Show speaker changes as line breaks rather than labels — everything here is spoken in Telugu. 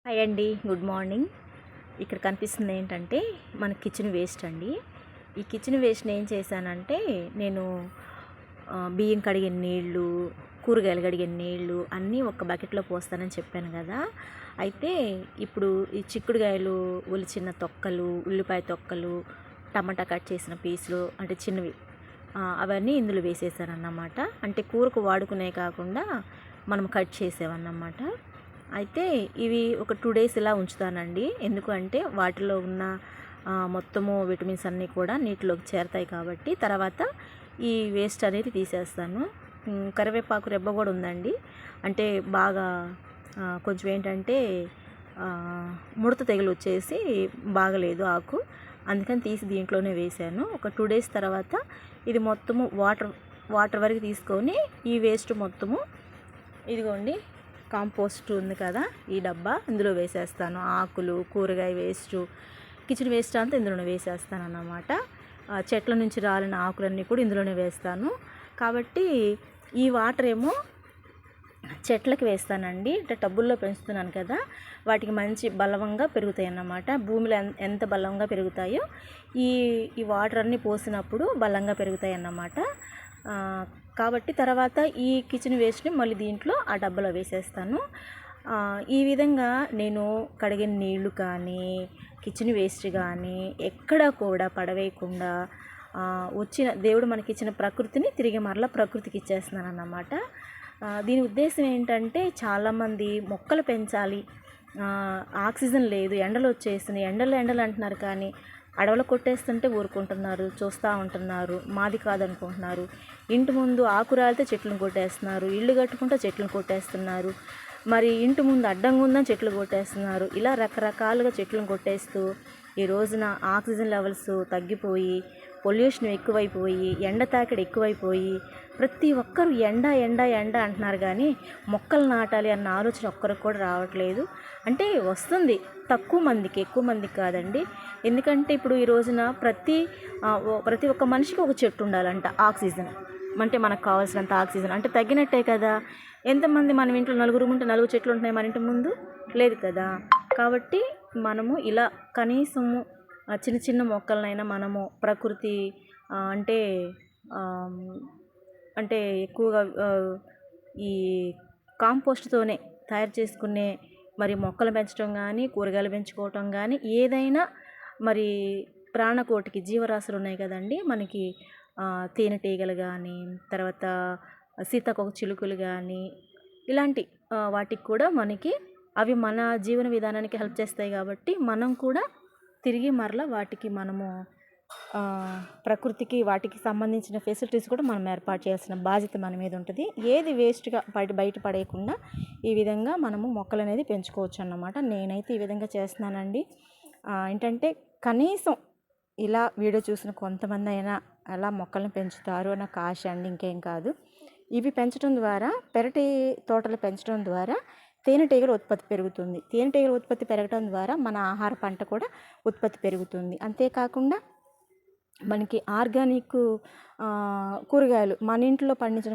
హాయ్ అండి, గుడ్ మార్నింగ్. ఇక్కడ కనిపిస్తుంది ఏంటంటే మన కిచెన్ వేస్ట్ అండి. ఈ కిచెన్ వేస్ట్ని ఏం చేశానంటే నేను బియ్యం కడిగిన నీళ్ళు, కూరగాయలు కడిగిన నీళ్ళు అన్నీ ఒక బకెట్లో పోస్తానని చెప్పాను కదా. అయితే ఇప్పుడు ఈ చిక్కుడుకాయలు ఒలిచిన తొక్కలు, ఉల్లిపాయ తొక్కలు, టమాటా కట్ చేసిన పీసులు అంటే చిన్నవి అవన్నీ ఇందులో వేసేసాను అన్నమాట. అంటే కూరకు వాడుకునే కాకుండా మనం కట్ చేసేవన్నమాట. అయితే ఇవి ఒక 2 డేస్ ఇలా ఉంచుతానండి. ఎందుకంటే వాటిలో ఉన్న మొత్తము విటమిన్స్ అన్నీ కూడా నీటిలోకి చేరతాయి కాబట్టి తర్వాత ఈ వేస్ట్ అనేది తీసేస్తాను. కరివేపాకు రెబ్బ కూడా ఉందండి. అంటే బాగా కొంచెం ఏంటంటే ముడత తెగులు వచ్చేసి బాగలేదు ఆకు, అందుకని తీసి దీంట్లోనే వేశాను. ఒక 2 డేస్ తర్వాత ఇది మొత్తము వాటర్ వరకు తీసుకొని ఈ వేస్ట్ మొత్తము ఇదిగోండి కాంపోస్ట్ ఉంది కదా, ఈ డబ్బా ఇందులో వేసేస్తాను. ఆకులు, కూరగాయ వేస్ట్, కిచెన్ వేస్ట్ అంతా ఇందులోనే వేసేస్తాను అన్నమాట. చెట్ల నుంచి రాలిన ఆకులన్నీ కూడా ఇందులోనే వేస్తాను. కాబట్టి ఈ వాటర్ ఏమో చెట్లకి వేస్తానండి. అంటే టబ్బుల్లో పెంచుతున్నాను కదా, వాటికి మంచి బలంగా పెరుగుతాయి అన్నమాట. భూమిలో ఎంత బలంగా పెరుగుతాయో ఈ ఈ వాటర్ అన్నీ పోసినప్పుడు బలంగా పెరుగుతాయి అన్నమాట. కాబట్టి తర్వాత ఈ కిచెన్ వేస్ట్ని మళ్ళీ దీంట్లో ఆ డబ్బాలో వేసేస్తాను. ఈ విధంగా నేను కడిగిన నీళ్లు కానీ కిచెన్ వేస్ట్ కానీ ఎక్కడా కూడా పడవేయకుండా వచ్చిన దేవుడు మనకిచ్చిన ప్రకృతిని తిరిగి మరలా ప్రకృతికి ఇచ్చేస్తున్నాను అన్నమాట. దీని ఉద్దేశం ఏంటంటే చాలామంది మొక్కలు పెంచాలి, ఆక్సిజన్ లేదు, ఎండలు వచ్చేసినాయి, ఎండలు అంటున్నారు కానీ అడవులు కొట్టేస్తుంటే ఊరుకుంటున్నారు, చూస్తూ ఉంటున్నారు, మాది కాదనుకుంటున్నారు. ఇంటి ముందు ఆకురాలితే చెట్లను కొట్టేస్తున్నారు, ఇల్లు కట్టుకుంటే చెట్లను కొట్టేస్తున్నారు, మరి ఇంటి ముందు అడ్డంగా ఉందని చెట్లు కొట్టేస్తున్నారు. ఇలా రకరకాలుగా చెట్లను కొట్టేస్తూ ఈ రోజున ఆక్సిజన్ లెవెల్స్ తగ్గిపోయి పొల్యూషన్ ఎక్కువైపోయి ఎండ తాకిడి ఎక్కువైపోయి ప్రతి ఒక్కరు ఎండ అంటున్నారు కానీ మొక్కలు నాటాలి అన్న ఆలోచన ఒక్కరికి కూడా రావట్లేదు. అంటే వస్తుంది తక్కువ మందికి, ఎక్కువ మందికి కాదండి. ఎందుకంటే ఇప్పుడు ఈ రోజున ప్రతి ఒక్క మనిషికి ఒక చెట్టు ఉండాలంట, ఆక్సిజన్ అంటే మనకు కావాల్సినంత ఆక్సిజన్ అంటే తగ్గినట్టే కదా. ఎంతమంది మనం ఇంట్లో నలుగురు ఉంటే 4 చెట్లు ఉంటున్నాయి మన ఇంటి ముందు, లేదు కదా. కాబట్టి మనము ఇలా కనీసము చిన్న చిన్న మొక్కలనైనా మనము ప్రకృతి అంటే అంటే ఎక్కువగా ఈ కాంపోస్ట్తోనే తయారు చేసుకునే మరి మొక్కలు పెంచడం కానీ, కూరగాయలు పెంచుకోవటం కానీ, ఏదైనా మరి ప్రాణకోటికి జీవరాశులు ఉన్నాయి కదండి మనకి, తేనెటీగలు కానీ, తర్వాత సీతాకోక చిలుకలు కానీ, ఇలాంటి వాటికి కూడా మనకి అవి మన జీవన విధానానికి హెల్ప్ చేస్తాయి. కాబట్టి మనం కూడా తిరిగి మరలా వాటికి మనము ప్రకృతికి వాటికి సంబంధించిన ఫెసిలిటీస్ కూడా మనం ఏర్పాటు చేయాల్సిన బాధ్యత మన మీద ఉంటుంది. ఏది వేస్ట్గా బయట పడేయకుండా ఈ విధంగా మనము మొక్కలు అనేది పెంచుకోవచ్చు అన్నమాట. నేనైతే ఈ విధంగా చేస్తున్నానండి. ఏంటంటే కనీసం ఇలా వీడియో చూసిన కొంతమంది అయినా అలా మొక్కలను పెంచుతారు అని నాకు ఆశ అండి, ఇంకేం కాదు. ఇవి పెంచడం ద్వారా, పెరటి తోటలు పెంచడం ద్వారా తేనెటీగల ఉత్పత్తి పెరుగుతుంది. తేనెటీగల ఉత్పత్తి పెరగడం ద్వారా మన ఆహార పంట కూడా ఉత్పత్తి పెరుగుతుంది. అంతేకాకుండా మనకి ఆర్గానిక్ కూరగాయలు, మన ఇంట్లో పండించిన